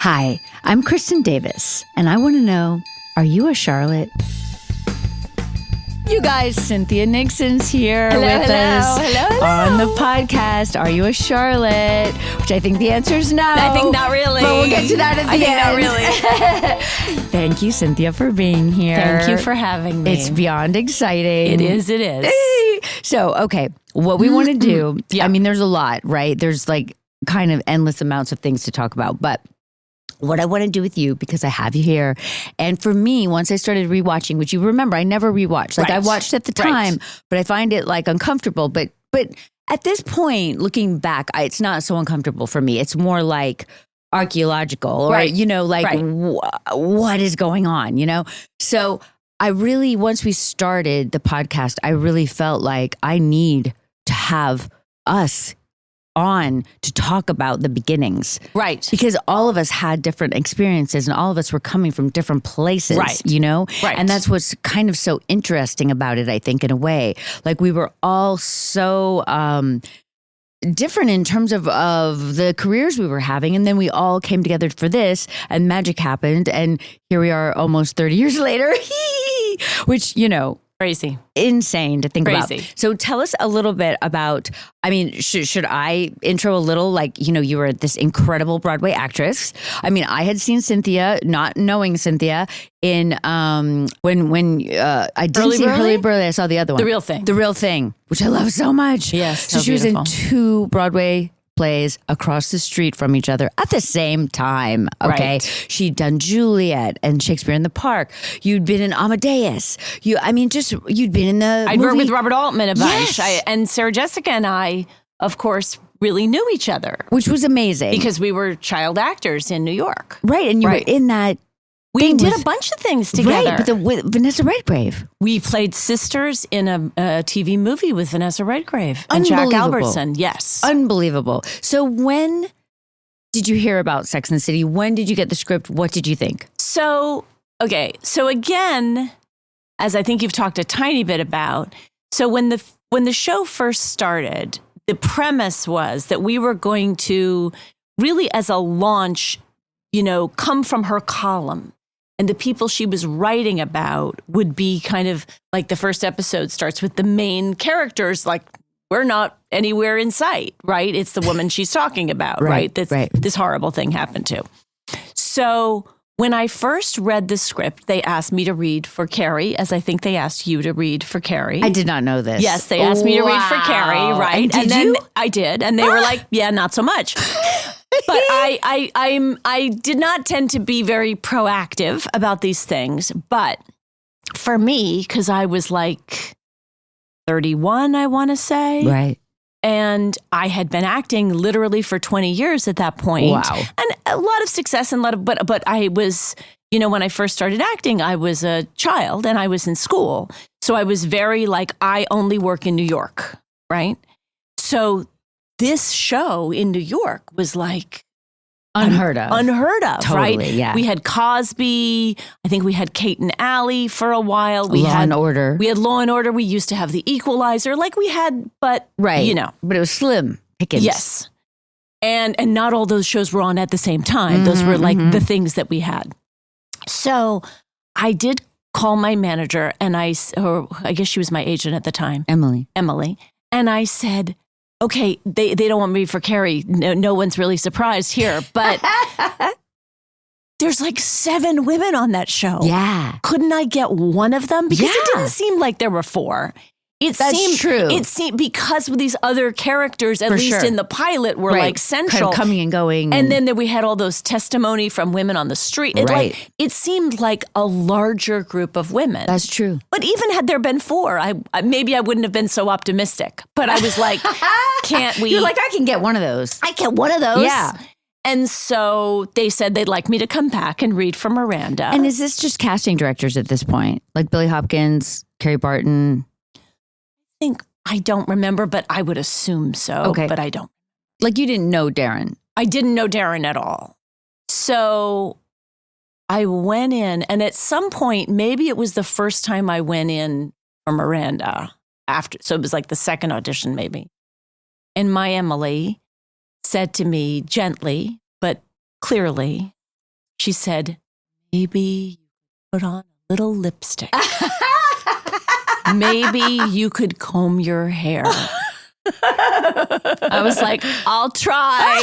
Hi, I'm Kristin Davis, and I want to know, are you a Charlotte? You guys, Cynthia Nixon's here with us on the podcast. Are you a Charlotte? Which I think the answer is no. I think not really. But we'll get to that at the end. Not really. Thank you, Cynthia, for being here. Thank you for having me. It's beyond exciting. It is. So, okay, what we want to do, I mean, there's a lot, right? There's like kind of endless amounts of things to talk about, but what I want to do with you, because I have you here, and for me, once I started rewatching, which you remember, I never rewatched. Like I watched at the time, but I find it like uncomfortable. But at this point, looking back, it's not so uncomfortable for me. It's more like archaeological, or what is going on, you know? So I really, once we started the podcast, I really felt like I need to have us on to talk about the beginnings. Right. Because all of us had different experiences and all of us were coming from different places, you know? Right. And that's what's kind of so interesting about it, I think, in a way. Like we were all so different in terms of the careers we were having. And then we all came together for this and magic happened. And here we are almost 30 years later, which, you know, crazy. Insane to think about. Crazy. So tell us a little bit about, I mean, should I intro a little? Like, you know, you were this incredible Broadway actress. I mean, I had seen Cynthia, not knowing Cynthia, in when I didn't see Hurly Burly, I saw the other one. The Real Thing. The Real Thing, which I love so much. Yes, so she beautiful. was in 2 Broadway plays across the street from each other at the same time. Okay. Right. She'd done Juliet and Shakespeare in the Park. You'd been in Amadeus. You'd been in the I'd movie. worked with Robert Altman a bunch. Yes. And Sarah Jessica and I, of course, really knew each other. Which was amazing. Because we were child actors in New York. Right. And you were in that. We did a bunch of things together. Right, but with Vanessa Redgrave. We played sisters in a TV movie with Vanessa Redgrave and Jack Albertson. Yes. Unbelievable. So when did you hear about Sex and the City? When did you get the script? What did you think? So again, as I think you've talked a tiny bit about, so when the show first started, the premise was that we were going to really, as a launch, you know, come from her column. And the people she was writing about would be kind of like the first episode starts with the main characters, like we're not anywhere in sight, right? It's the woman she's talking about, right? This horrible thing happened to. So when I first read the script, they asked me to read for Carrie, as I think they asked you to read for Carrie. I did not know this. Yes, they asked me to read for Carrie, right? And then I did, and they were like, yeah, not so much. But I did not tend to be very proactive about these things. But for me, because I was like 31, I want to say. Right. And I had been acting literally for 20 years at that point. Wow. And a lot of success and but I was, you know, when I first started acting, I was a child and I was in school. So I was very like, I only work in New York, right? So this show in New York was like unheard of. Totally, right? Yeah. We had Cosby. I think we had Kate and Allie for a while. We Law and Order. We had Law and Order. We used to have The Equalizer. Like we had, but you know. But it was slim pickings. Yes. And not all those shows were on at the same time. Those were like the things that we had. So I did call my manager and I guess she was my agent at the time. Emily. And I said, okay, they don't want me for Carrie. No one's really surprised here, but there's like 7 women on that show. Yeah. Couldn't I get one of them? Because it didn't seem like there were 4. That's true. It seemed because these other characters, at least in the pilot, were like central, kind of coming and going, and then we had all those testimony from women on the street. It seemed like a larger group of women. That's true. But even had there been 4, maybe I wouldn't have been so optimistic. But I was like, can't we? You're like, I can get one of those. I get one of those. Yeah. And so they said they'd like me to come back and read for Miranda. And is this just casting directors at this point, like Billy Hopkins, Carrie Barton? I don't remember, but I would assume so. Okay. But I don't. Like you didn't know Darren. I didn't know Darren at all. So I went in, and at some point, maybe it was the first time I went in for Miranda after. So it was like the second audition, maybe. And my Emily said to me gently, but clearly, she said, maybe put on a little lipstick. Maybe you could comb your hair. I was like, I'll try.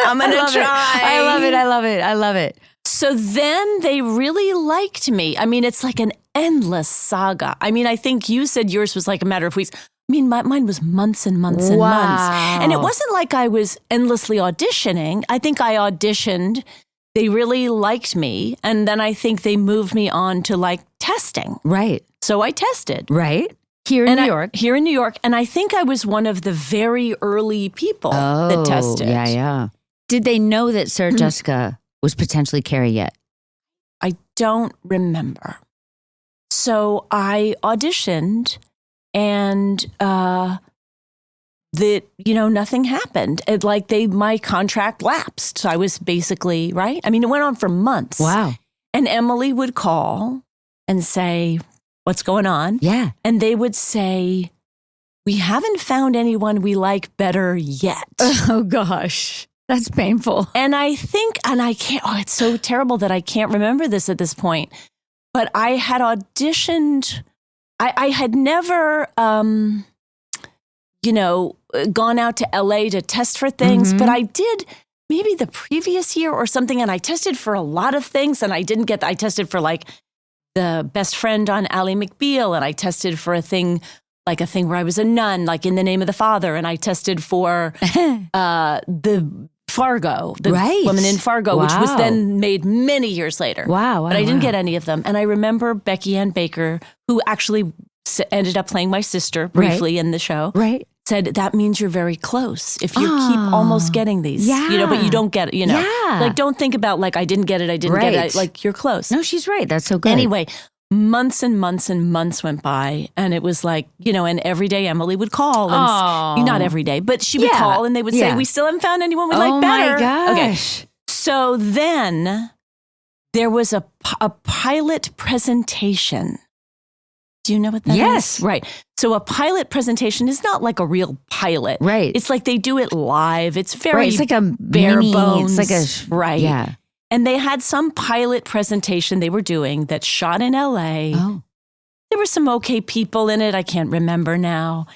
I'm going to try. I love it. So then they really liked me. I mean, it's like an endless saga. I mean, I think you said yours was like a matter of weeks. I mean, mine was months and months and months. And it wasn't like I was endlessly auditioning. I think I auditioned. They really liked me. And then I think they moved me on to like testing. Right. So I tested. Right. Here in New York. Here in New York. And I think I was one of the very early people that tested. Yeah. Did they know that Sarah Jessica was potentially Carrie yet? I don't remember. So I auditioned and nothing happened. My contract lapsed. So I was basically, right? I mean, it went on for months. Wow. And Emily would call and say, what's going on? Yeah. And they would say, we haven't found anyone we like better yet. Oh, gosh. That's painful. And I think, it's so terrible that I can't remember this at this point, but I had auditioned. I had never, gone out to LA to test for things, but I did maybe the previous year or something. And I tested for a lot of things and I tested for like the best friend on Ally McBeal. And I tested for a thing where I was a nun, like In the Name of the Father. And I tested for the Fargo, the woman in Fargo, which was then made many years later. Wow. But I didn't get any of them. And I remember Becky Ann Baker, who actually ended up playing my sister briefly in the show, said, that means you're very close. If you keep almost getting these, but you don't get it, like, don't think about like, I didn't get it. I didn't get it. Like, you're close. No, she's right. That's so good. Anyway, months and months and months went by. And it was like, and every day Emily would call. And not every day, but she would call and they would say, we still haven't found anyone we like better. Oh my gosh. Okay. So then there was a pilot presentation. Do you know what that is? Yes. Right. So a pilot presentation is not like a real pilot. Right. It's like they do it live. It's very it's like a bare bones. It's like right. Yeah. And they had some pilot presentation they were doing that shot in LA. Oh. There were some okay people in it. I can't remember now.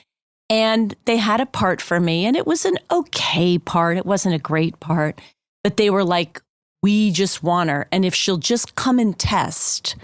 And they had a part for me and it was an okay part. It wasn't a great part, but they were like, we just want her. And if she'll just come and test,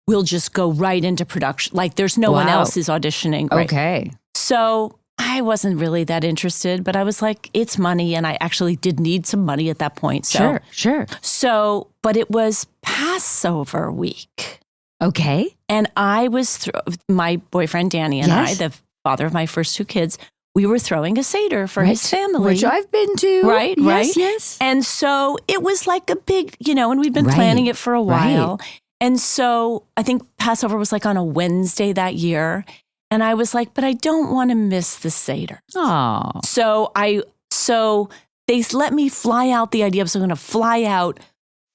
we'll just go right into production. Like there's no one else is auditioning. Right? Okay. So I wasn't really that interested, but I was like, it's money. And I actually did need some money at that point. So, Sure. So, but it was Passover week. Okay. And I was, my boyfriend, Danny, and I, the father of my first two kids, we were throwing a Seder for his family. Which I've been to. Right. Yes. And so it was like a big, and we'd been planning it for a while. And so I think Passover was like on a Wednesday that year. And I was like, but I don't want to miss the Seder. Oh. So they let me fly out. The idea was I'm going to fly out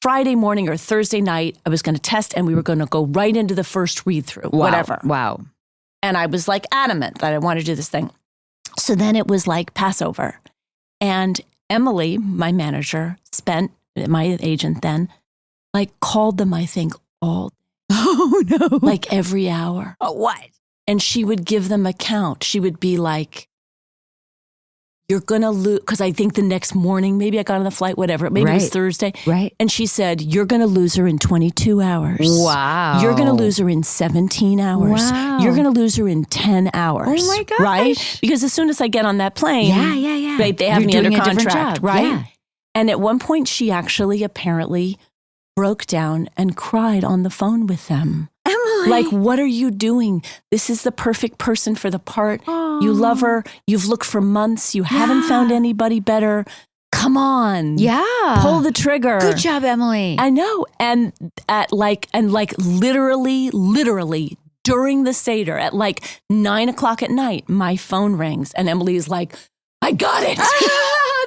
Friday morning or Thursday night. I was going to test and we were going to go right into the first read through, whatever. Wow. And I was like adamant that I wanted to do this thing. So then it was like Passover. And Emily, my manager, my agent then, like called them, I think, all. Oh, no. Like every hour. Oh, what? And she would give them a count. She would be like, you're going to lose, because I think the next morning, maybe I got on the flight, whatever, maybe it was Thursday. Right. And she said, you're going to lose her in 22 hours. Wow. You're going to lose her in 17 hours. Wow. You're going to lose her in 10 hours. Oh my gosh. Right? Because as soon as I get on that plane, right, they have me under contract, right? Yeah. And at one point, she actually apparently broke down and cried on the phone with them. Emily. Like, what are you doing? This is the perfect person for the part. Oh. You love her. You've looked for months. You haven't found anybody better. Come on. Yeah. Pull the trigger. Good job, Emily. I know. And literally during the Seder at like 9:00 at night, my phone rings and Emily is like, I got it.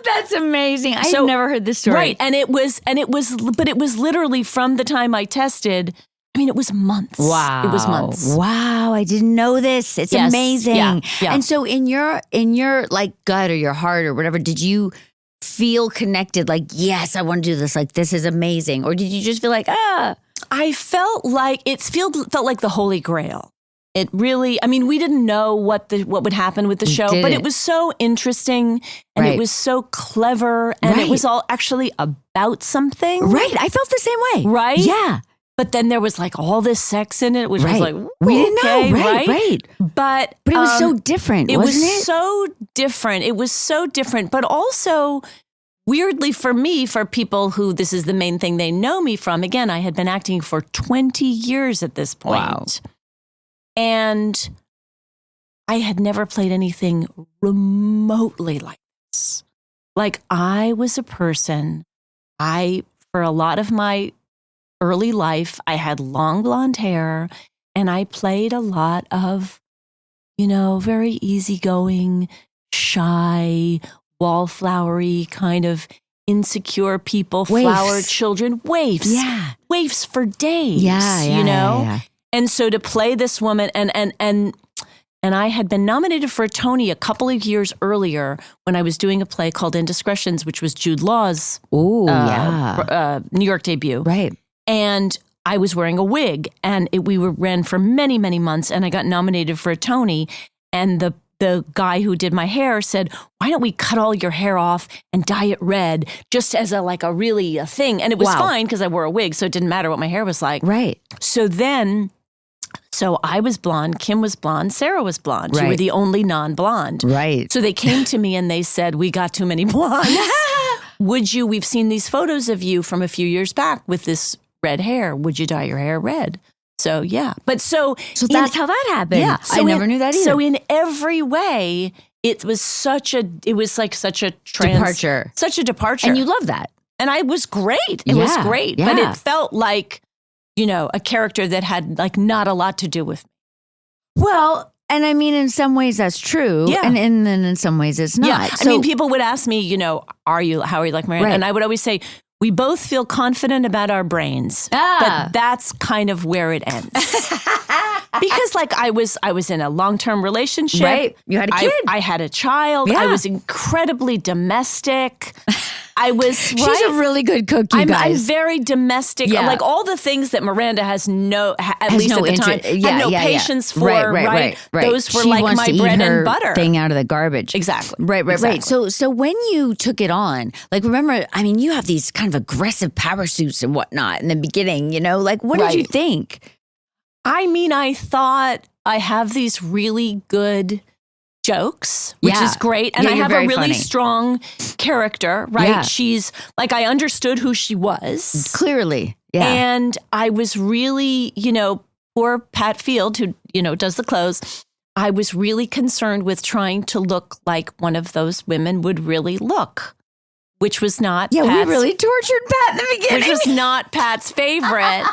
That's amazing. I've never heard this story. Right. But it was literally from the time I tested. I mean, it was months. Wow. It was months. Wow. I didn't know this. It's amazing. Yeah. And so in your like gut or your heart or whatever, did you feel connected? Like, yes, I want to do this. Like, this is amazing. Or did you just feel like, I felt like felt like the Holy Grail. It really, I mean, we didn't know what would happen with the show, but it was so interesting and it was so clever and it was all actually about something. Right. I felt the same way. Right? Yeah. But then there was like all this sex in it, which was like, we didn't know. Right. But it was so different, wasn't it? So different. It was so different, but also weirdly for me, for people who this is the main thing they know me from. Again, I had been acting for 20 years at this point. Wow. And I had never played anything remotely like this. Like I was a person, for a lot of my early life, I had long blonde hair and I played a lot of, very easygoing, shy, wallflowery kind of insecure people, flower children, waifs. Yeah. Waifs for days, Yeah. And so to play this woman, and I had been nominated for a Tony a couple of years earlier when I was doing a play called Indiscretions, which was Jude Law's New York debut. Right. And I was wearing a wig, and we ran for many, many months, and I got nominated for a Tony. And the guy who did my hair said, "Why don't we cut all your hair off and dye it red, just as a thing?" And it was fine because I wore a wig, so it didn't matter what my hair was like. Right. So I was blonde, Kim was blonde, Sarah was blonde. You were the only non-blonde. Right. So they came to me and they said, "We got too many blondes. We've seen these photos of you from a few years back with this red hair. Would you dye your hair red?" So yeah. But so that's how that happened. Yeah. I never knew that either. So in every way, it was such a departure. Such a departure. And you love that. And I was great. It was great. Yeah. But it felt like, a character that had like not a lot to do with me. Well, and I mean, in some ways that's true. Yeah. And then in some ways it's not. Yeah. So, I mean, people would ask me, how are you like Miranda? Right. And I would always say, we both feel confident about our brains, but that's kind of where it ends. Because like I was in a long-term relationship. Right. You had a kid. I had a child. Yeah. I was incredibly domestic. She's a really good cook, you I'm guys. very domestic. Yeah. Like all the things that Miranda has at least no at the time, had no patience for, right? Those were she like wants my to bread eat her and butter. thing out of the garbage. Exactly. Right. Exactly. So when you took it on, like remember, I mean, you have these kind of aggressive power suits and whatnot in the beginning, like what did you think? I mean, I thought I have these really good jokes, which is great. And I have a really strong character, right? Yeah. She's like, I understood who she was. Clearly. Yeah. And I was really, poor Pat Field, who, does the clothes. I was really concerned with trying to look like one of those women would really look, which was not Pat's. We really tortured Pat in the beginning. Which was not Pat's favorite.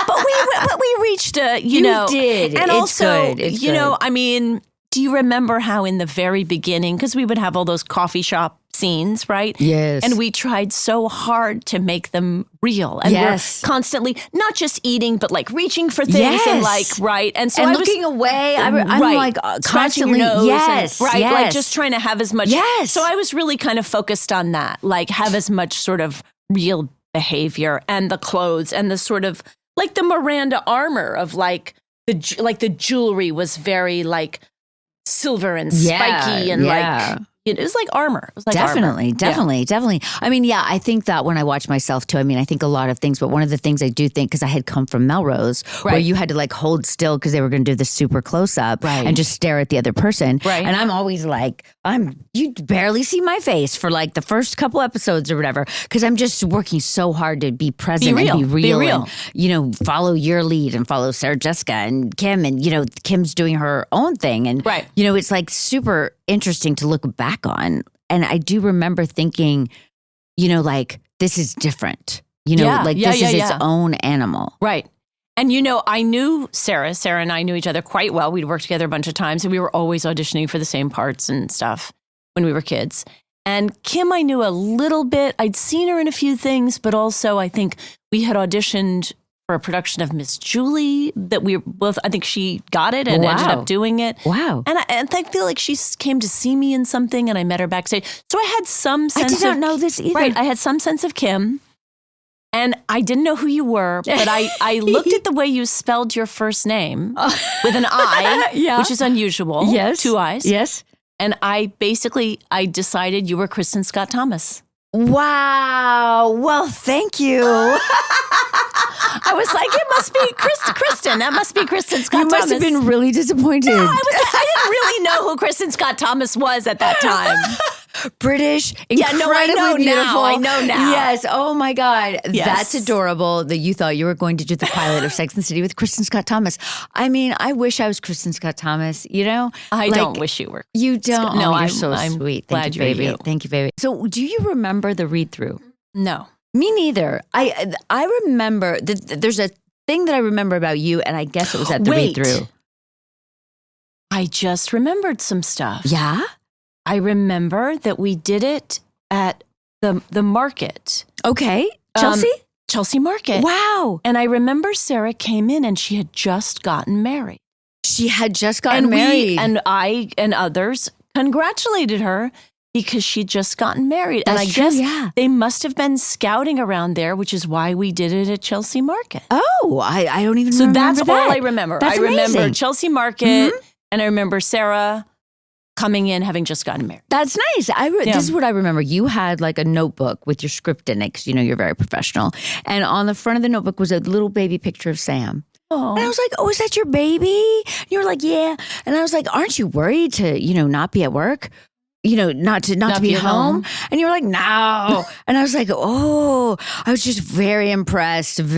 but we reached a, You did. And it's also, good. It's good. I mean, do you remember how in the very beginning, because we would have all those coffee shop scenes, right? Yes. And we tried so hard to make them real. And we're constantly not just eating, but like reaching for things and like, right? And so and I looking was, away. I'm like scratching your constantly. nose. Yes. And, right. Yes. Like just trying to have as much. Yes. So I was really kind of focused on that, like have as much sort of real behavior and the clothes and the sort of like the Miranda armor of like the jewelry was very like silver and spiky and like it was like armor. It was like definitely. I mean, I think that when I watch myself too, I mean, I think a lot of things, but one of the things I do think, because I had come from Melrose, where you had to like hold still because they were going to do the super close up and just stare at the other person. Right. And I'm always like, you barely see my face for like the first couple episodes or whatever, because I'm just working so hard to be present and be real. And, follow your lead and follow Sarah Jessica and Kim. And, Kim's doing her own thing. And, it's like super interesting to look back on. And I do remember thinking, like, this is different. This is its own animal. Right. And, I knew Sarah. Sarah and I knew each other quite well. We'd worked together a bunch of times and we were always auditioning for the same parts and stuff when we were kids. And Kim, I knew a little bit. I'd seen her in a few things, but also I think we had auditioned for a production of Miss Julie that we both, I think she got it and ended up doing it. Wow. And I feel like she came to see me in something and I met her backstage. So I had some sense I did not know this either. Right. I had some sense of Kim. And I didn't know who you were, but I looked at the way you spelled your first name with an I, which is unusual. Yes. 2 I's. Yes. And I decided you were Kristin Scott Thomas. Wow. Well, thank you. I was like, it must be Kristin. That must be Kristin Scott Thomas. You must have been really disappointed. No, I didn't really know who Kristin Scott Thomas was at that time. British, incredibly beautiful. I know now. Yes. Oh my God. Yes. That's adorable that you thought you were going to do the pilot of Sex and the City with Kristin Scott Thomas. I mean, I wish I was Kristin Scott Thomas, you know? I don't wish you were. You don't? No, you're I'm so sweet. Glad Thank you, you're baby. you. Thank you, baby. So do you remember the read-through? No. Me neither. I remember, there's a thing that I remember about you, and I guess it was at the read-through. I just remembered some stuff. Yeah? I remember that we did it at the market. Okay. Chelsea? Chelsea Market. Wow. And I remember Sarah came in and she had just gotten married. She had just gotten married. And I and others congratulated her because she'd just gotten married. That's and I true, guess they must have been scouting around there, which is why we did it at Chelsea Market. Oh, I don't even So remember that's that. all I remember. That's I remember amazing. Chelsea Market and I remember Sarah coming in having just gotten married. That's nice. This is what I remember. You had like a notebook with your script in it because, you know, you're very professional. And on the front of the notebook was a little baby picture of Sam. Oh. And I was like, oh, is that your baby? And you were like, yeah. And I was like, aren't you worried to, you know, not be at work? You know, not to be at home. And you were like, no. And I was like, oh, I was just very impressed. And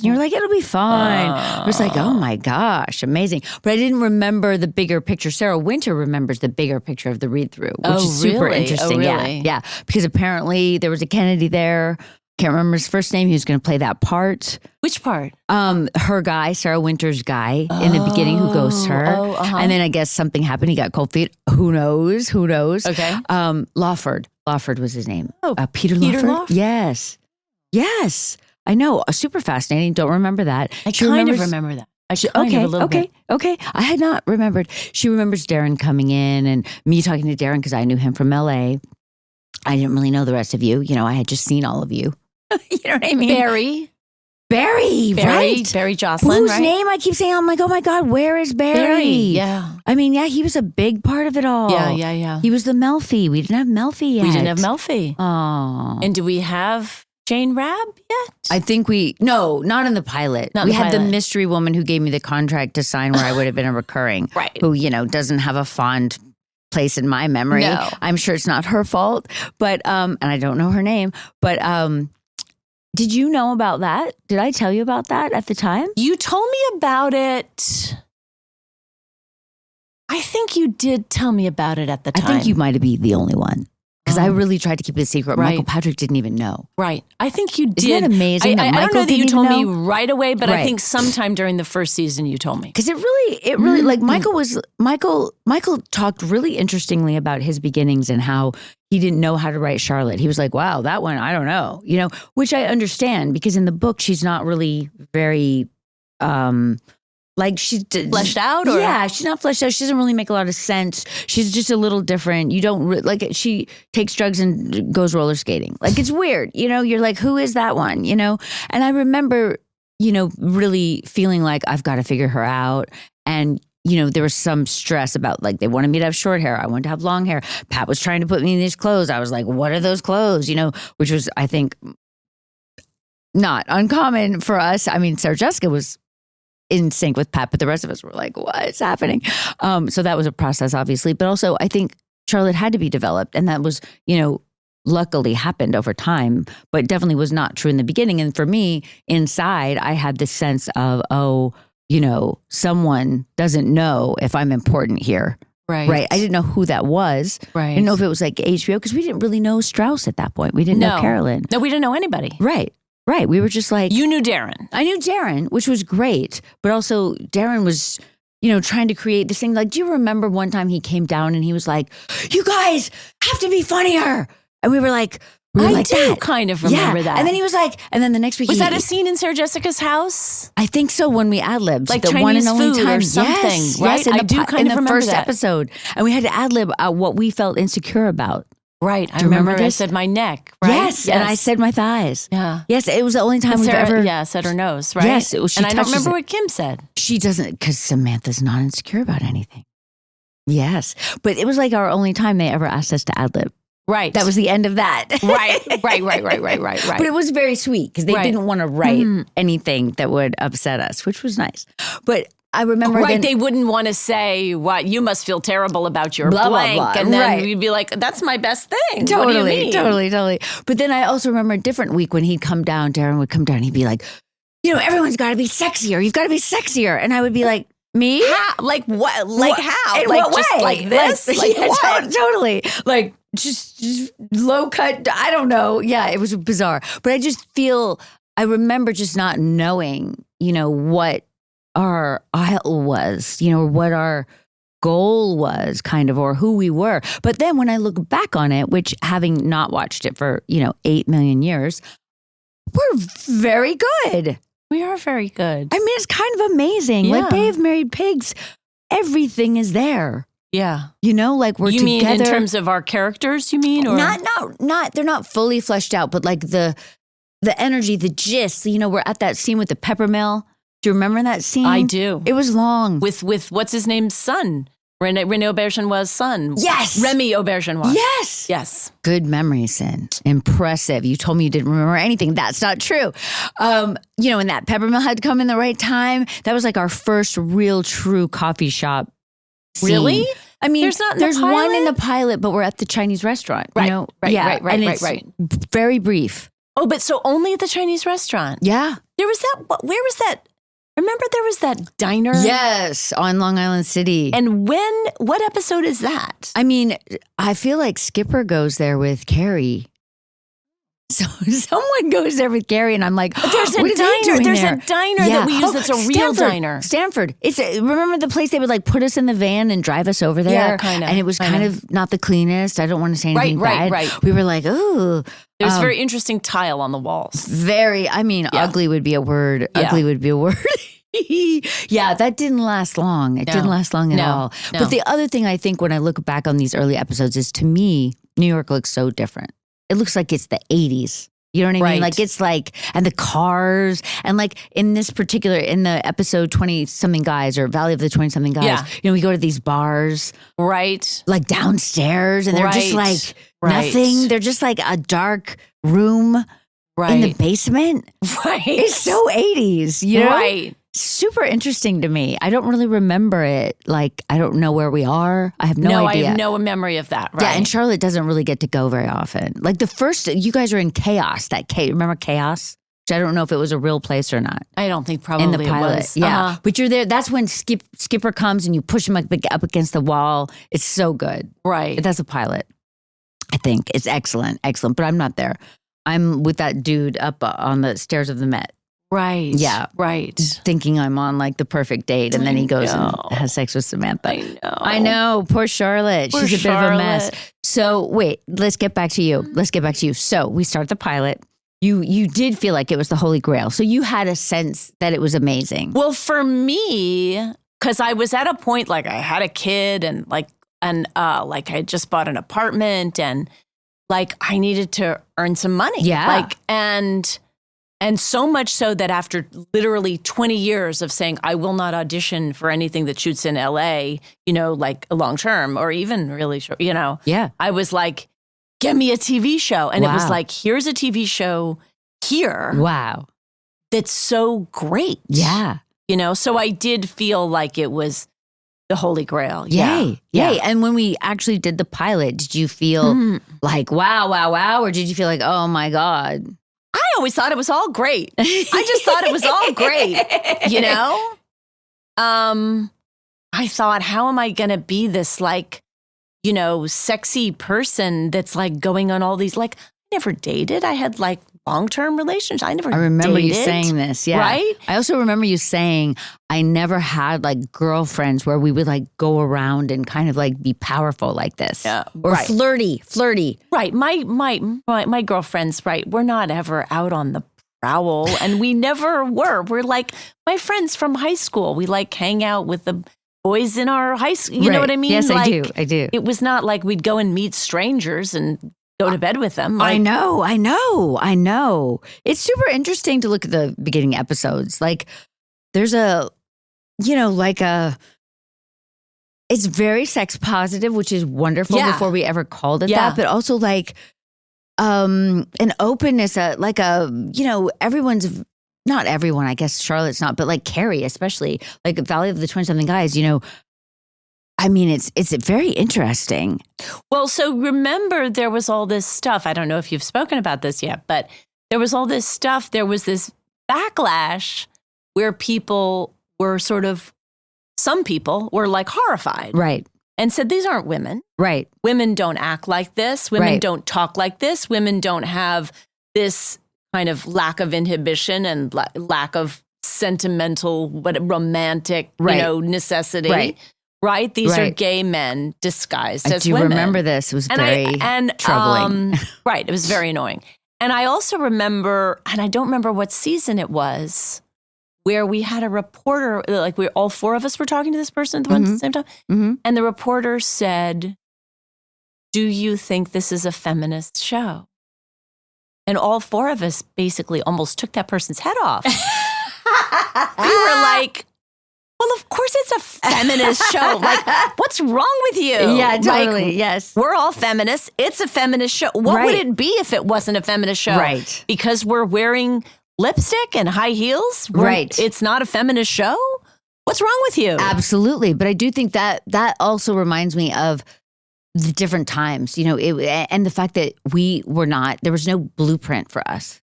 you were like, it'll be fine. I was like, oh my gosh, amazing. But I didn't remember the bigger picture. Sarah Winter remembers the bigger picture of the read-through, which is super interesting. Really? Yeah. Because apparently there was a Kennedy there. Can't remember his first name. He was going to play that part. Which part? Her guy, Sarah Winter's guy in the beginning who ghosts her. And then I guess something happened. He got cold feet. Who knows? Okay. Lawford was his name. Peter Peter Lawford? Yes. I know. Super fascinating. Don't remember that. I kind of remember that. A little bit. Okay. I had not remembered. She remembers Darren coming in and me talking to Darren because I knew him from LA. I didn't really know the rest of you. You know, I had just seen all of you. You know what I mean? Barry, right? Barry Jocelyn, whose right? name I keep saying, I'm like, oh my God, where is Barry? Yeah. I mean, yeah, he was a big part of it all. Yeah. He was the Melfi. We didn't have Melfi yet. We didn't have Melfi. Oh. And do we have Jane Rabb yet? I think no, not in the pilot. We had the mystery woman who gave me the contract to sign where I would have been a recurring. Right. Who, you know, doesn't have a fond place in my memory. No. I'm sure it's not her fault, but, and I don't know her name, but, did you know about that? Did I tell you about that at the time? You told me about it. I think you did tell me about it at the time. I think you might have been the only one. Because I really tried to keep it a secret. Right. Michael Patrick didn't even know. Right. I think you did. Isn't that amazing that I don't Michael know that you didn't told even me right away, but I think sometime during the first season you told me. Because it really, like Michael talked really interestingly about his beginnings and how he didn't know how to write Charlotte. He was like, wow, that one, I don't know, you know, which I understand because in the book, she's not really very, like she's fleshed out, or yeah, she's not fleshed out. She doesn't really make a lot of sense. She's just a little different. You don't like she takes drugs and goes roller skating. Like it's weird, you know. You're like, who is that one, you know? And I remember, you know, really feeling like I've got to figure her out. And you know, there was some stress about like they wanted me to have short hair. I wanted to have long hair. Pat was trying to put me in these clothes. I was like, what are those clothes? You know, which was I think not uncommon for us. I mean, Sarah Jessica was in sync with Pat, but the rest of us were like, what's happening? So that was a process, obviously. But also, I think Charlotte had to be developed. And that was, you know, luckily happened over time, but definitely was not true in the beginning. And for me, inside, I had this sense of, oh, you know, someone doesn't know if I'm important here. Right. I didn't know who that was. Right. I didn't know if it was like HBO because we didn't really know Strauss at that point. We didn't know Carolyn. No, we didn't know anybody. Right. We were just like... You knew Darren. I knew Darren, which was great. But also Darren was, you know, trying to create this thing. Like, do you remember one time he came down and he was like, you guys have to be funnier. And we were like, We were I like do that. kind of remember that. And then he was like, and then the next week was that a scene in Sarah Jessica's house? I think so, when we ad-libbed. Like the Chinese one and only food time. or something, yes, right? Yes, in I the, do kind in of the remember first that. episode. And we had to ad-lib what we felt insecure about. Right. I you remember remember I this? said my neck, right? Yes, and I said my thighs. Yeah. Yes, it was the only time And we've Sarah, ever... said her nose, right? Yes, she and I don't touches remember it. what Kim said. She doesn't, because Samantha's not insecure about anything. Yes, but it was like our only time they ever asked us to ad-lib. Right. That was the end of that. Right. But it was very sweet because they didn't want to write anything that would upset us, which was nice. But I remember they wouldn't want to say, what, you must feel terrible about your blah, blank. blah, blah. And then Right. we'd be like, that's my best thing. Totally, what do you mean? totally. But then I also remember a different week when he'd come down, Darren would come down, he'd be like, everyone's got to be sexier. You've got to be sexier. And I would be like, me? How? Like what? Like how? In like what just way? like this? Like yeah, what? Totally. Like just low cut. I don't know. Yeah, it was bizarre. But I remember just not knowing, what our aisle was, what our goal was kind of, or who we were. But then when I look back on it, which having not watched it for, 8 million years, we're very good. We are very good. I mean, it's kind of amazing. Yeah. Like Bay of Married Pigs, everything is there. Yeah. Like we're you together. mean in terms of our characters, you mean? Or? Not, they're not fully fleshed out, but like the energy, the gist, we're at that scene with the pepper mill. Do you remember that scene? I do. It was long. With what's his name's son? Rene Auberginois' son. Yes. Remy Auberginois. Yes. Yes. Good memory, Sin. Impressive. You told me you didn't remember anything. That's not true. And that peppermill had come in the right time. That was like our first real true coffee shop scene. Really? I mean, there's one in the pilot, but we're at the Chinese restaurant. Right. Right. Very brief. Oh, but so only at the Chinese restaurant. Yeah. There was that. Where was that? Remember there was that diner? Yes, on Long Island City. And what episode is that? I mean, I feel like Skipper goes there with Carrie. So someone goes there with Carrie, and I'm like, there's a what is he doing There's there? a diner that we use that's a real diner. Stanford. Remember the place they would like put us in the van and drive us over there? Yeah, kind of. And it was kind of not the cleanest. I don't want to say anything bad. Right. We were like, ooh. There's very interesting tile on the walls. Ugly would be a word. Yeah. Ugly would be a word. Yeah, that didn't last long. It didn't last long at all. No. But the other thing I think when I look back on these early episodes is, to me, New York looks so different. It looks like it's the 80s. You know what I mean? Right. Like it's like, and the cars, and like in this particular, in the episode 20-something guys or Valley of the 20-something guys, we go to these bars. Right. Like downstairs, and they're just like nothing. They're just like a dark room in the basement. Right. It's so 80s, you know? Right. Super interesting to me. I don't really remember it. Like, I don't know where we are. I have no idea. I have no memory of that. Right. Yeah, and Charlotte doesn't really get to go very often. Like the first, you guys are in Chaos. Remember Chaos? Which I don't know if it was a real place or not. I don't think probably in the pilot. It was. Yeah, but you're there. That's when Skipper comes and you push him up against the wall. It's so good. Right. That's a pilot. I think it's excellent. But I'm not there. I'm with that dude up on the stairs of the Met. Right. Yeah. Right. Thinking I'm on like the perfect date, and then he goes and has sex with Samantha. I know. Poor Charlotte. She's a bit of a mess. So wait, let's get back to you. So we start the pilot. You did feel like it was the Holy Grail. So you had a sense that it was amazing. Well, for me, because I was at a point like I had a kid and like I had just bought an apartment and like I needed to earn some money. Yeah. Like and so much so that after literally 20 years of saying, I will not audition for anything that shoots in LA, like long term or even really short, Yeah. I was like, get me a TV show. And it was Wow. like, here's a TV show here. Wow. That's so great. Yeah. So I did feel like it was the Holy Grail. Yay. Yeah. Yay. And when we actually did the pilot, did you feel like, wow? Or did you feel like, oh my God? I always thought it was all great. I just thought it was all great, I thought, how am I going to be this like, sexy person that's like going on all these, like, I never dated. I had like long-term relationship. I never I remember you dated, saying this. Yeah. right? I also remember you saying, I never had like girlfriends where we would like go around and kind of like be powerful like this. Yeah, Or right. flirty. Right. My girlfriends, right, we're not ever out on the prowl, and we never were. We're like my friends from high school. We like hang out with the boys in our high school. You know what I mean? Yes, like, I do. It was not like we'd go and meet strangers and go to bed with them. I know. It's super interesting to look at the beginning episodes. Like there's it's very sex positive, which is wonderful before we ever called it that, but also like an openness, everyone's, not everyone, I guess Charlotte's not, but like Carrie, especially like Valley of the 20-something guys, I mean, it's very interesting. Well, so remember there was all this stuff. I don't know if you've spoken about this yet, but there was all this stuff. There was this backlash where people were some people were like horrified. Right. And said, these aren't women. Right. Women don't act like this. Women don't talk like this. Women don't have this kind of lack of inhibition and lack of sentimental, romantic, necessity. Right? These are gay men disguised as women. I do remember this. It was very troubling. Right. It was very annoying. And I also remember, and I don't remember what season it was, where we had a reporter, like all four of us were talking to this person at the same time. Mm-hmm. And the reporter said, do you think this is a feminist show? And all four of us basically almost took that person's head off. We were like, well, of course it's a feminist show. Like, what's wrong with you? Yeah, totally. Like, yes. We're all feminists. It's a feminist show. What would it be if it wasn't a feminist show? Right. Because we're wearing lipstick and high heels? Right. It's not a feminist show? What's wrong with you? Absolutely. But I do think that also reminds me of the different times, and the fact that there was no blueprint for us,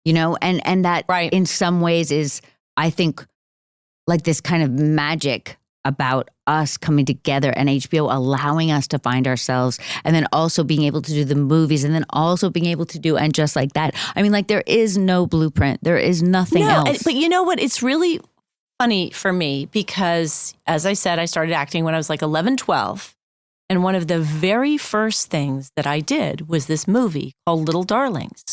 and that in some ways is, I think, like this kind of magic about us coming together and HBO allowing us to find ourselves, and then also being able to do the movies, and then also being able to do And Just Like That. I mean, like there is no blueprint. There is nothing else. But you know what? It's really funny for me because, as I said, I started acting when I was like 11, 12. And one of the very first things that I did was this movie called Little Darlings,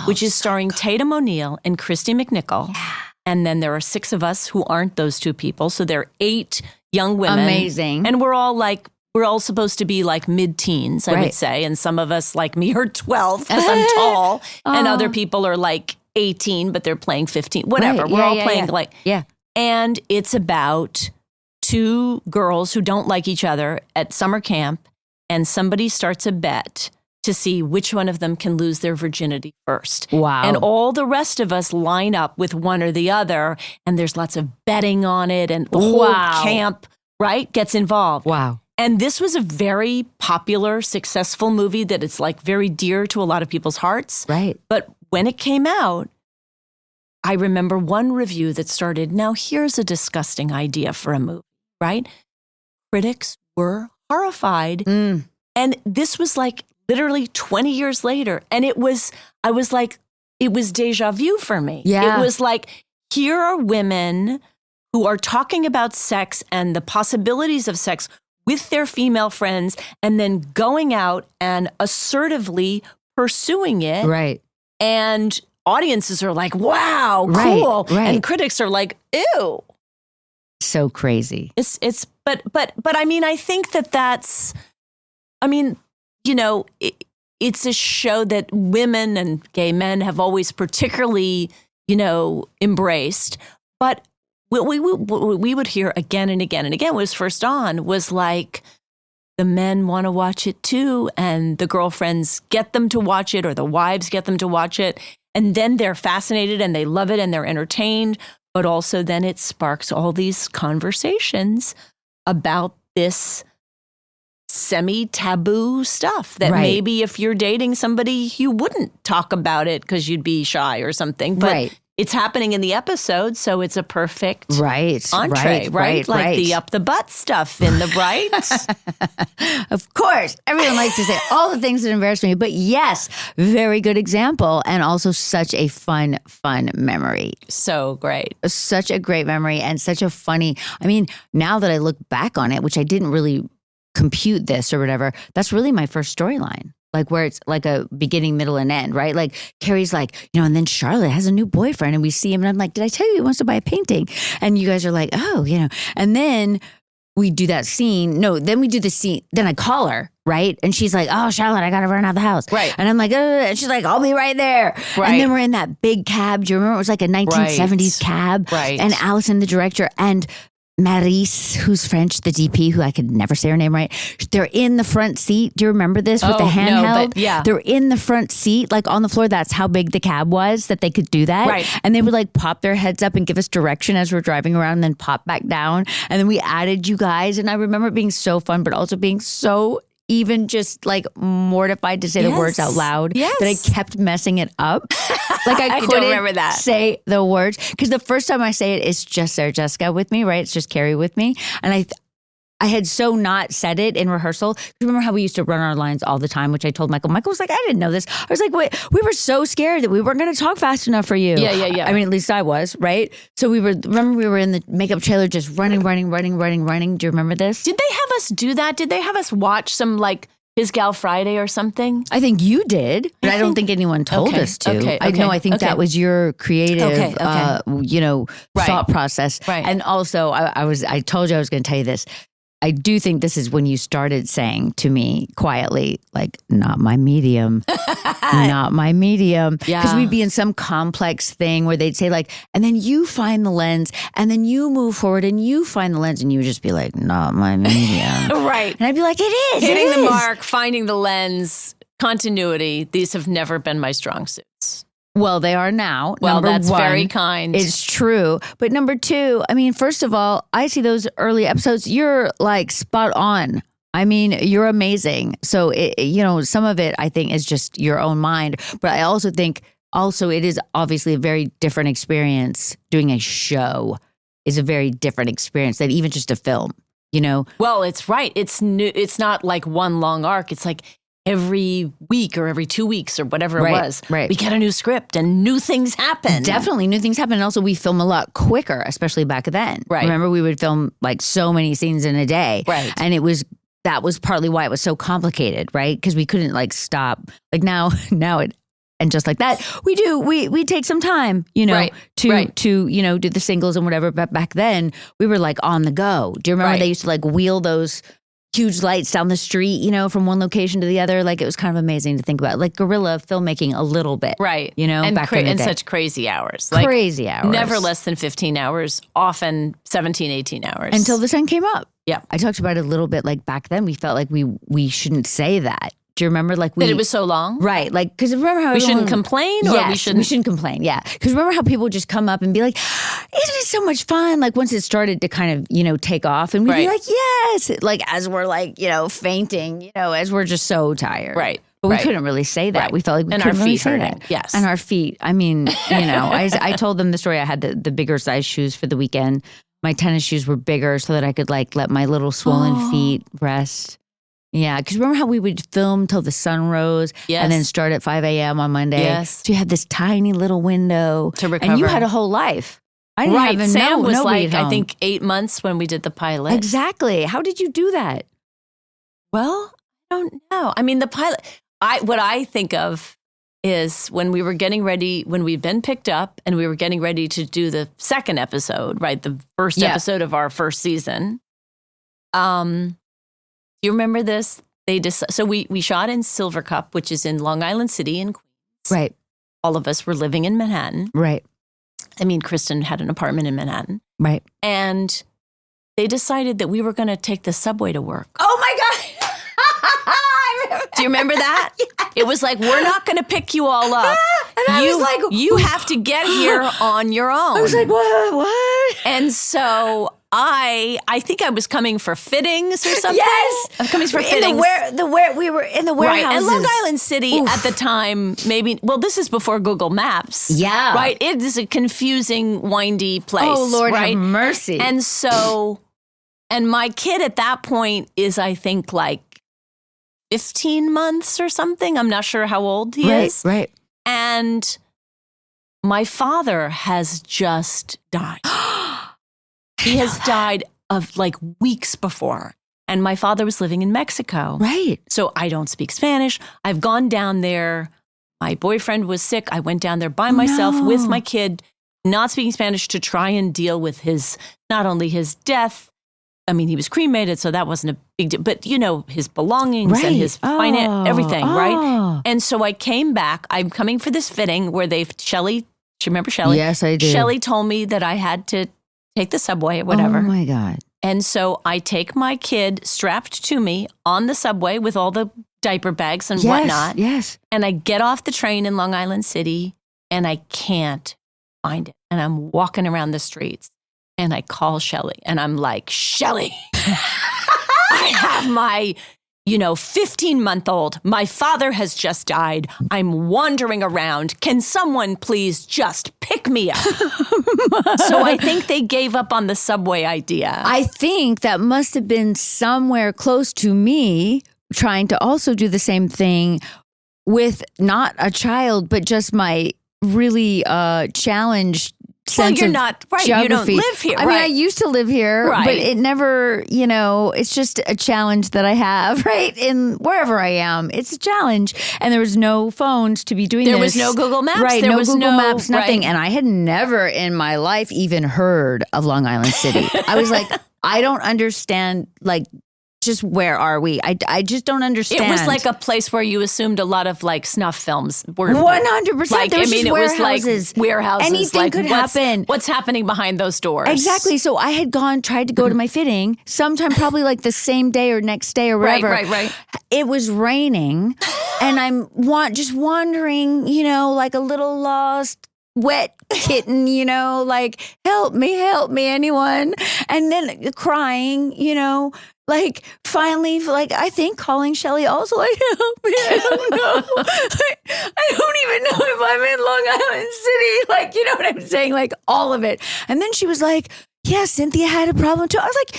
which is starring Tatum O'Neal and Kristin McNichol. Yeah. And then there are 6 of us who aren't those 2 people. So there are 8 young women. Amazing. And we're all supposed to be like mid-teens, I would say. And some of us like me are 12 because I'm tall. And other people are like 18, but they're playing 15, whatever. Right. We're all playing Yeah. And it's about 2 girls who don't like each other at summer camp. And somebody starts a bet to see which one of them can lose their virginity first. Wow. And all the rest of us line up with one or the other, and there's lots of betting on it, and the whole camp, gets involved. Wow. And this was a very popular, successful movie that it's like very dear to a lot of people's hearts. Right. But when it came out, I remember one review that started, now here's a disgusting idea for a movie, right? Critics were horrified. And this was like literally 20 years later. And it was deja vu for me. Yeah. It was like, here are women who are talking about sex and the possibilities of sex with their female friends and then going out and assertively pursuing it. Right. And audiences are like, wow, cool. Right. And critics are like, ew. So crazy. But I mean, I think that's, it's a show that women and gay men have always particularly, embraced. But what we would hear again and again and again when it was first on was like, the men want to watch it too, and the girlfriends get them to watch it, or the wives get them to watch it, and then they're fascinated and they love it and they're entertained. But also then it sparks all these conversations about this semi-taboo stuff that maybe if you're dating somebody, you wouldn't talk about it because you'd be shy or something. But it's happening in the episode, so it's a perfect entree, right? Like the up the butt stuff in the right. Of course. Everyone likes to say all the things that embarrass me. But yes, very good example. And also such a fun memory. So great. Such a great memory and such a funny, I mean, now that I look back on it, which I didn't really compute this or whatever, that's really my first storyline. Like where it's like a beginning, middle, and end, right? Like Carrie's like, and then Charlotte has a new boyfriend and we see him and I'm like, did I tell you he wants to buy a painting? And you guys are like, oh, and then we do that scene. No, then we do the scene. Then I call her, right? And she's like, oh, Charlotte, I got to run out of the house. Right. And I'm like, and she's like, I'll be right there. Right. And then we're in that big cab. Do you remember? It was like a 1970s cab. Right. And Allison, the director, and Maryse, who's French, the DP, who I could never say her name right. They're in the front seat. Do you remember this with the handheld? No, yeah. They're in the front seat, like on the floor. That's how big the cab was that they could do that. Right. And they would like pop their heads up and give us direction as we're driving around and then pop back down. And then we added you guys. And I remember it being so fun, but also being so even just like mortified to say the words out loud that I kept messing it up. Like I couldn't don't remember that. say the words. Because the first time I say it, it's just Sarah Jessica with me, right? It's just Carrie with me. And I had so not said it in rehearsal. Remember how we used to run our lines all the time, which I told Michael. Michael was like, I didn't know this. I was like, wait, we were so scared that we weren't going to talk fast enough for you. Yeah. I mean, at least I was, right? So we were in the makeup trailer just running. Do you remember this? Did they have us do that? Did they have us watch some like His Gal Friday or something? I think you did, but I don't think anyone told us to. I think that was your creative, thought process. Right. And also, I told you I was going to tell you this. I do think this is when you started saying to me quietly, like, not my medium, not my medium. Because we'd be in some complex thing where they'd say like, and then you find the lens and then you move forward and you find the lens and you would just be like, not my medium. Right. And I'd be like, it is. Hitting the mark, finding the lens, continuity. These have never been my strong suits. Well, they are now. Well, number that's one, very kind. It's true. But number two, I mean, first of all, I see those early episodes. You're like spot on. I mean, you're amazing. So, some of it I think is just your own mind. But I also think it is obviously a very different experience. Doing a show is a very different experience than even just a film, Well, it's right. It's new. It's not like one long arc. It's like every week or every 2 weeks or whatever it was, we get a new script and new things happen. Definitely new things happen. And also we film a lot quicker, especially back then. Right. Remember we would film like so many scenes in a day. Right. And that was partly why it was so complicated, right? Because we couldn't like stop. Like now and just like that, we take some time, to do the singles and whatever. But back then we were like on the go. Do you remember they used to like wheel those huge lights down the street, from one location to the other? Like it was kind of amazing to think about, like guerrilla filmmaking a little bit, right? And back in the day. Such crazy hours, crazy hours, never less than 15 hours, often 17, 18 hours until the sun came up. Yeah, I talked about it a little bit. Like back then, we felt like we shouldn't say that. Do you remember that it was so long? Right. Like, because remember how we shouldn't complain? Or we shouldn't complain. Yeah. Because remember how people would just come up and be like, isn't it so much fun? Like once it started to kind of, take off and we'd be like, yes. Like as we're like, fainting, as we're just so tired. Right. But we couldn't really say that. Right. We felt like we and couldn't our really feet say hurting. that. Yes. And our feet. I mean, I told them the story. I had the bigger size shoes for the weekend. My tennis shoes were bigger so that I could like let my little swollen feet rest. Yeah, because remember how we would film till the sun rose and then start at 5 a.m. on Monday? Yes. So you had this tiny little window. To recover. And you had a whole life. I didn't have Sam was like, I think 8 months when we did the pilot. Exactly. How did you do that? Well, I don't know. I mean, the pilot, what I think of is when we were getting ready, when we'd been picked up and we were getting ready to do the second episode, right? The first episode of our first season. Do you remember this? So we shot in Silver Cup, which is in Long Island City in Queens. Right. All of us were living in Manhattan. Right. I mean, Kristin had an apartment in Manhattan. Right. And they decided that we were going to take the subway to work. Oh my God. I remember. Do you remember that? Yes. It was like, we're not going to pick you all up. And I was like, you have to get here on your own. I was like, what? And so I think I was coming for fittings or something. Yes, I was coming for fittings. We were in the warehouses. Right, and Long Island City at the time, this is before Google Maps. Yeah. Right, it is a confusing, windy place. Oh, Lord right? have mercy. And so, and my kid at that point is, I think, like 15 months or something. I'm not sure how old he is. Right. And my father has just died. He has died of like weeks before. And my father was living in Mexico. Right. So I don't speak Spanish. I've gone down there. My boyfriend was sick. I went down there by myself with my kid, not speaking Spanish, to try and deal with not only his death. I mean, he was cremated, so that wasn't a big deal. But, his belongings and his finance, everything, right? And so I came back. I'm coming for this fitting where Shelley, do you remember Shelley? Yes, I do. Shelley told me that I had to take the subway or whatever. Oh, my God. And so I take my kid strapped to me on the subway with all the diaper bags and whatnot. Yes. And I get off the train in Long Island City and I can't find it. And I'm walking around the streets and I call Shelley and I'm like, Shelley, I have my 15-month-old. My father has just died. I'm wandering around. Can someone please just pick me up? So I think they gave up on the subway idea. I think that must have been somewhere close to me trying to also do the same thing with not a child, but just my really challenged sense you're of not right. geography. You don't live here. I mean, I used to live here, right. but it never, it's just a challenge that I have, right? In wherever I am, it's a challenge. And there was no phones to be doing There this. was no Google Maps. Right, There no was Google no Maps, nothing. right. And I had never in my life even heard of Long Island City. I was like, I don't understand, like, just where are we? I just don't understand. It was like a place where you assumed a lot of like snuff films were 100%. Like, there was it warehouses. was like warehouses. Anything like, could happen. What's happening behind those doors? Exactly. So I had tried to go to my fitting sometime probably like the same day or next day or whatever. Right. It was raining and I'm just wandering, like a little lost wet kitten, like help me, anyone. And then crying, like finally, like I think calling Shelley also like help me. I don't know. I don't even know if I'm in Long Island City. Like, you know what I'm saying? Like all of it. And then she was like, yeah, Cynthia had a problem too. I was like,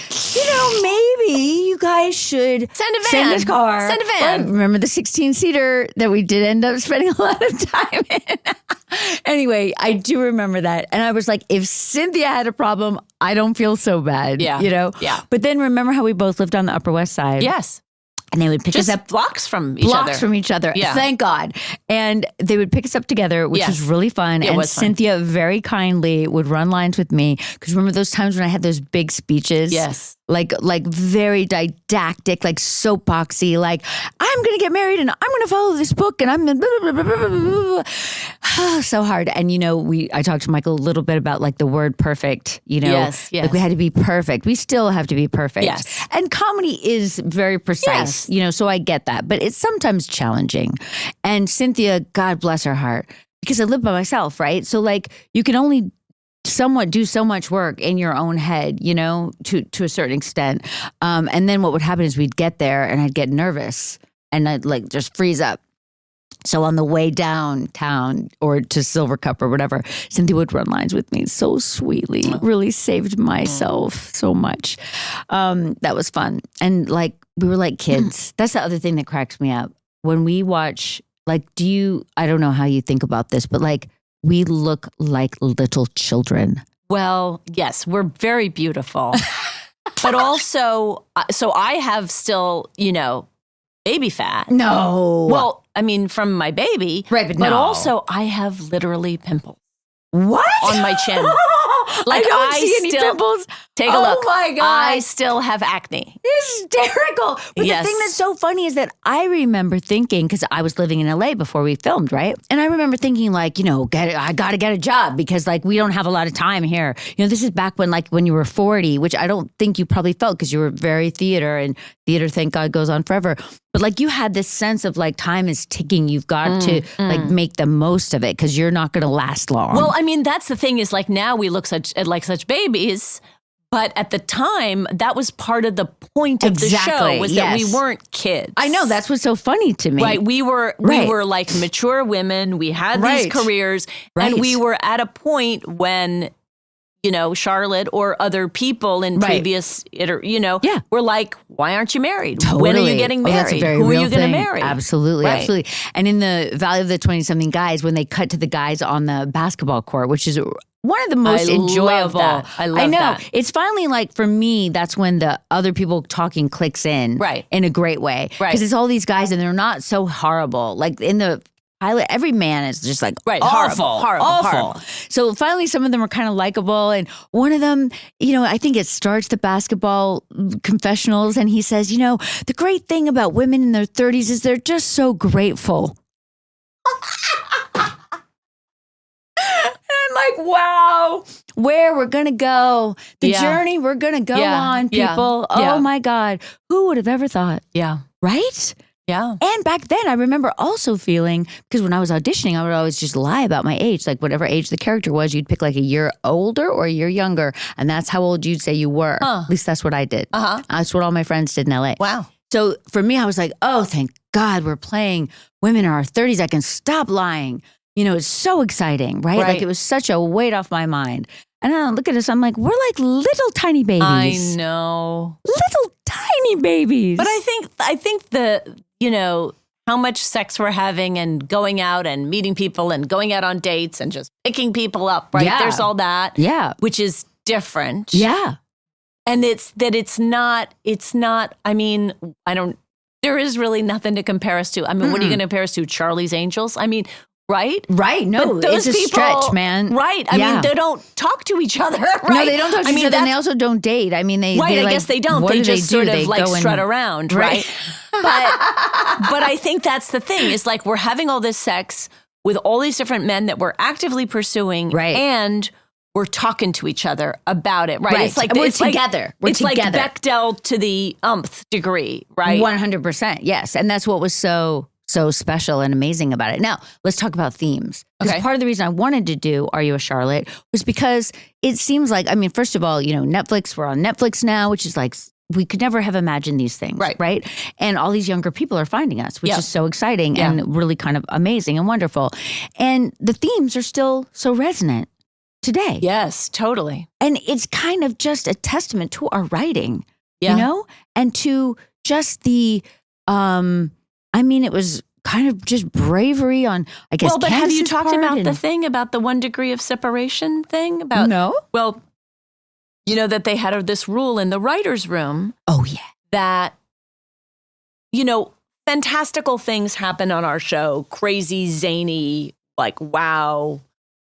maybe you guys should send a car. Send a van. Well, remember the 16-seater that we did end up spending a lot of time in? Anyway, I do remember that. And I was like, if Cynthia had a problem, I don't feel so bad. Yeah. Yeah. But then remember how we both lived on the Upper West Side? Yes. And they would pick us up blocks from each other. Yeah. Thank God. And they would pick us up together, which was really fun. It and was fun. Cynthia very kindly would run lines with me. Because remember those times when I had those big speeches? Yes. Like very didactic, like soapboxy, like I'm going to get married and I'm going to follow this book and I'm blah, blah, blah, blah, blah, blah. So hard. And I talked to Michael a little bit about like the word perfect, Yes. Like we had to be perfect. We still have to be perfect. Yes. And comedy is very precise, so I get that, but it's sometimes challenging. And Cynthia, God bless her heart, because I live by myself, right? So like you can only somewhat do so much work in your own head, to a certain extent. And then what would happen is we'd get there and I'd get nervous and I'd like just freeze up. So on the way downtown or to Silver Cup or whatever, Cynthia would run lines with me so sweetly, really saved myself so much. That was fun. And like, we were like kids. That's the other thing that cracks me up. When we watch, like, I don't know how you think about this, but like, we look like little children. Well, yes, we're very beautiful. But also, so I have still, baby fat. No. Well, I mean, from my baby. Right, but no. Also, I have literally pimples. What? On my chin. Like I don't see any pimples. Take a look. Oh my God. I still have acne. Hysterical. But the thing that's so funny is that I remember thinking, because I was living in LA before we filmed, right? And I remember thinking like, I got to get a job because like we don't have a lot of time here. This is back when you were 40, which I don't think you probably felt because you were very theater, and theater, thank God, goes on forever. But like you had this sense of like time is ticking. You've got to like make the most of it because you're not going to last long. Well, I mean, that's the thing is like now we look like such babies, But at the time, that was part of the point of the show, was that we weren't kids. I know, that's what's so funny to me. Right. We were like mature women. We had these careers. Right. And we were at a point when, Charlotte or other people in previous, were like, why aren't you married? Totally. When are you getting married? That's a very Who real are you going to thing. marry? Absolutely. Right. Absolutely. And in the Valley of the 20-something guys, when they cut to the guys on the basketball court, which is one of the most enjoyable. I love know. that. It's finally like, for me, that's when the other people talking clicks in. Right. In a great way. Right. Because it's all these guys and they're not so horrible. Like in the pilot, every man is just like awful. Horrible. So finally, some of them are kind of likable. And one of them, I think it starts the basketball confessionals. And he says, the great thing about women in their 30s is they're just so grateful. I'm like, wow, where we're going to go, the journey we're going to go on, people. Oh my God. Who would have ever thought? Yeah. Right? Yeah. And back then, I remember also feeling, because when I was auditioning, I would always just lie about my age. Like whatever age the character was, you'd pick like a year older or a year younger. And that's how old you'd say you were. At least that's what I did. That's what all my friends did in LA. Wow. So for me, I was like, oh, thank God we're playing women in our 30s. I can stop lying. It's so exciting, right? Like it was such a weight off my mind. And I look at us, I'm like, we're like little tiny babies. I know. Little tiny babies. But I think how much sex we're having and going out and meeting people and going out on dates and just picking people up, right? Yeah. There's all that. Yeah. Which is different. Yeah. And it's not, there is really nothing to compare us to. I mean, what are you going to compare us to? Charlie's Angels? I mean, right? Right. No, but those it's a stretch, man. Right. I mean, they don't talk to each other, right? No, they don't talk to each other, and they also don't date. I mean, I guess they don't. They just sort of like strut around, right? But I think that's the thing. It's like we're having all this sex with all these different men that we're actively pursuing, right? And we're talking to each other about it, right? It's like we're together. It's together. Like Bechdel to the umpth degree, right? 100%, yes. And that's what was so special and amazing about it. Now, let's talk about themes. Because part of the reason I wanted to do Are You a Charlotte was because it seems like, first of all, Netflix, we're on Netflix now, which is like, we could never have imagined these things, right? And all these younger people are finding us, which is so exciting and really kind of amazing and wonderful. And the themes are still so resonant today. Yes, totally. And it's kind of just a testament to our writing, and to just the, it was kind of just bravery on, I guess. Well, but have you talked about the thing about the 1 degree of separation thing? About no. Well, that they had this rule in the writer's room. Oh, yeah. That, fantastical things happen on our show. Crazy, zany, like, wow,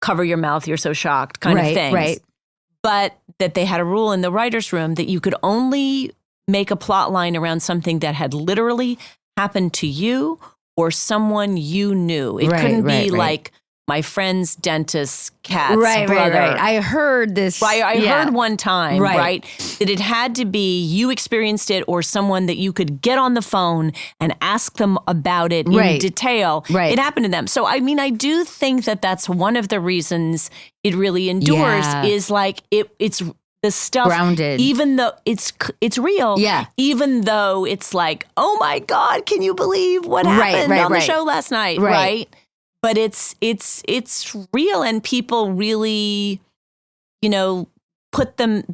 cover your mouth, you're so shocked kind of things. Right. But that they had a rule in the writer's room that you could only make a plot line around something that had literally happened to you or someone you knew. It couldn't be like my friend's dentist's cat's brother. Right. I heard this. I heard one time, right, that it had to be you experienced it or someone that you could get on the phone and ask them about it in detail. Right. It happened to them. So, I do think that that's one of the reasons it really endures is like it's the stuff grounded, even though it's real. Yeah. Even though it's like, oh my God, can you believe what happened on the show last night? Right. But it's real, and people really, the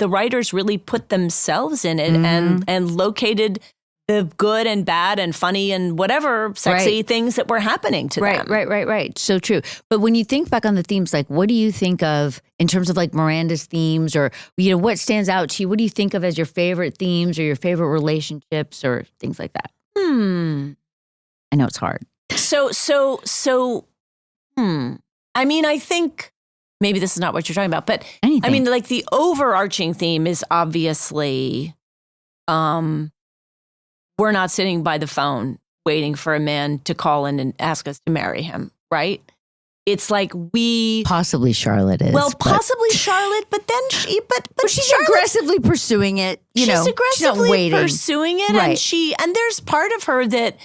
writers really put themselves in it and located the good and bad and funny and whatever sexy things that were happening to them. Right. So true. But when you think back on the themes, like what do you think of in terms of like Miranda's themes or, what stands out to you? What do you think of as your favorite themes or your favorite relationships or things like that? I know it's hard. I think maybe this is not what you're talking about, but anything. Like the overarching theme is obviously, we're not sitting by the phone waiting for a man to call in and ask us to marry him, right? It's like possibly Charlotte is. Well, possibly Charlotte, but then she's aggressively pursuing it. She's aggressively pursuing it, and there's part of her that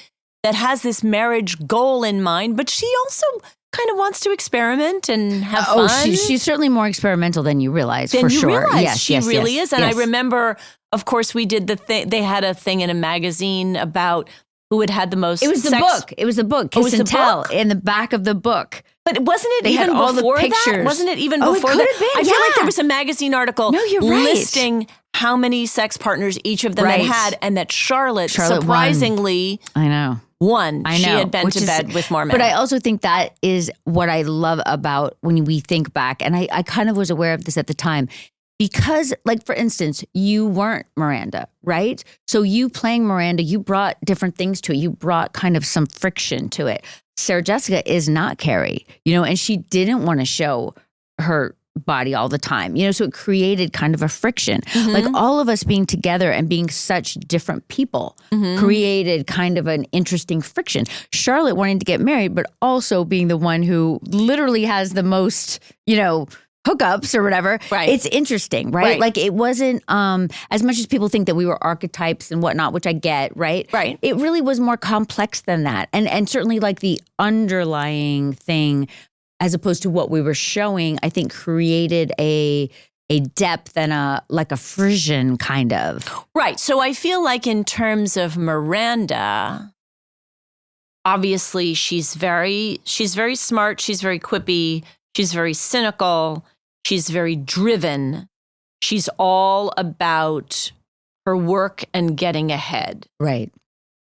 has this marriage goal in mind, but she also kind of wants to experiment and have Oh, fun. she's certainly more experimental than you realize, Than for you sure. realize. Yes, she yes, really yes, is. And yes. I remember, of course, we did the thing. They had a thing in a magazine about who had the most It was the sex. book. It was the book. Kiss was and the Tell book? in the back of the book. But wasn't it They had even all the before that? pictures. Wasn't it even Oh, it before could that? have been, I feel like yeah. there was a magazine article No, you're right. listing how many sex partners each of them Right. had, and that Charlotte won. surprisingly I know. won. I know. She had been Which to is- bed with more men. But I also think that is what I love about when we think back. And I kind of was aware of this at the time. Because, like, for instance, you weren't Miranda, right? So you playing Miranda, you brought different things to it. You brought kind of some friction to it. Sarah Jessica is not Carrie, and she didn't want to show her body all the time, so it created kind of a friction. Like all of us being together and being such different people created kind of an interesting friction. Charlotte wanting to get married, but also being the one who literally has the most, hookups or whatever. Right. It's interesting, right? Right. Like it wasn't as much as people think that we were archetypes and whatnot, which I get, right? Right. It really was more complex than that. And certainly like the underlying thing, as opposed to what we were showing, I think created a depth and a frisson kind of. Right. So I feel like in terms of Miranda, obviously she's very smart, she's very quippy, she's very cynical, she's very driven. She's all about her work and getting ahead. Right.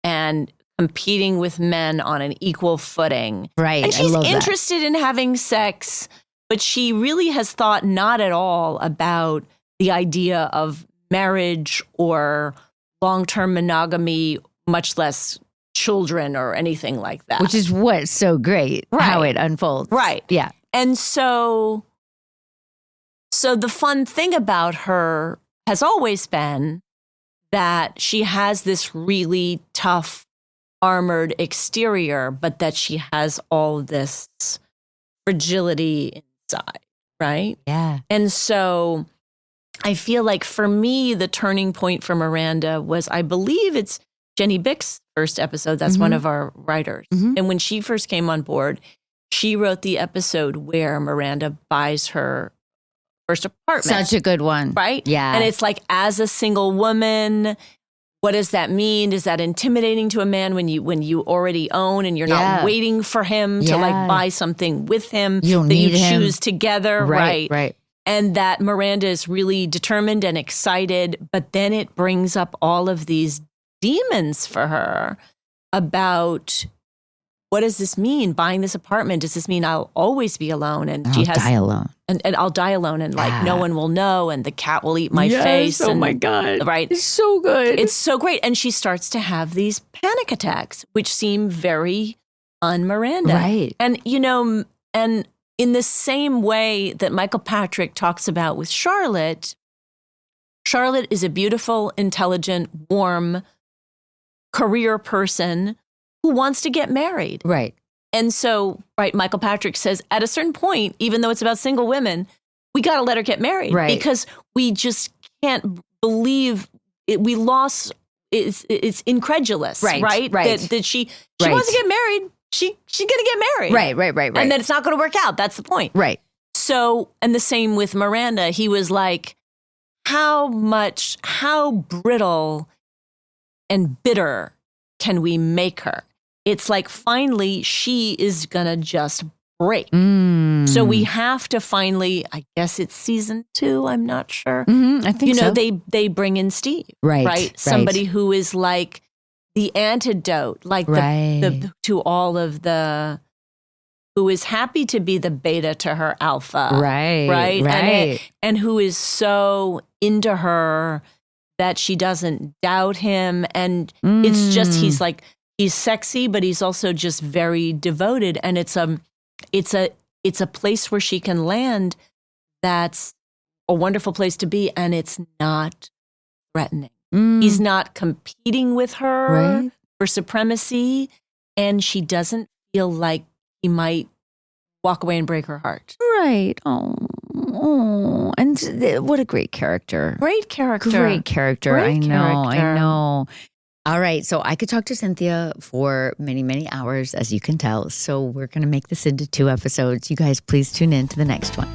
And competing with men on an equal footing. Right. And she's I love that. interested in having sex, but she really has thought not at all about the idea of marriage or long-term monogamy, much less children or anything like that. Which is what's so great, how it unfolds. Right. Yeah. And so the fun thing about her has always been that she has this really tough, armored exterior, but that she has all this fragility inside, right? Yeah. And so I feel like for me, the turning point for Miranda was, I believe it's Jenny Bick's first episode. That's one of our writers. And when she first came on board, she wrote the episode where Miranda buys her first apartment. Such a good one. Right? Yeah. And it's like, as a single woman, what does that mean? Is that intimidating to a man when you already own and you're not waiting for him to like buy something with him You don't that you need him. choose together? Right. And that Miranda is really determined and excited, but then it brings up all of these demons for her about, what does this mean? Buying this apartment, does this mean I'll always be alone? And I'll die alone. And I'll die alone, and like no one will know, and the cat will eat my face. Oh and, my God. Right. It's so good. It's so great. And she starts to have these panic attacks, which seem very un-Miranda. Right. And, and in the same way that Michael Patrick talks about with Charlotte is a beautiful, intelligent, warm, career person who wants to get married. Right. And so, Michael Patrick says at a certain point, even though it's about single women, we got to let her get married. Right. Because we just can't believe it. We lost, it's incredulous, right? That she wants to get married. She's going to get married. Right. And then it's not going to work out. That's the point. Right. So, and the same with Miranda. He was like, how brittle and bitter can we make her? It's like, finally, she is going to just break. So we have to finally, I guess it's season 2, I'm not sure. I think so. They bring in Steve, right? Somebody who is like the antidote, like the to all of the, who is happy to be the beta to her alpha. Right. And who is so into her that she doesn't doubt him. And it's just, he's sexy, but he's also just very devoted. And it's a place where she can land that's a wonderful place to be, and it's not threatening. He's not competing with her for supremacy, and she doesn't feel like he might walk away and break her heart. Right. Oh. And what a great character. Great character. I know. All right. So I could talk to Cynthia for many, many hours, as you can tell. So we're going to make this into 2 episodes. You guys, please tune in to the next one.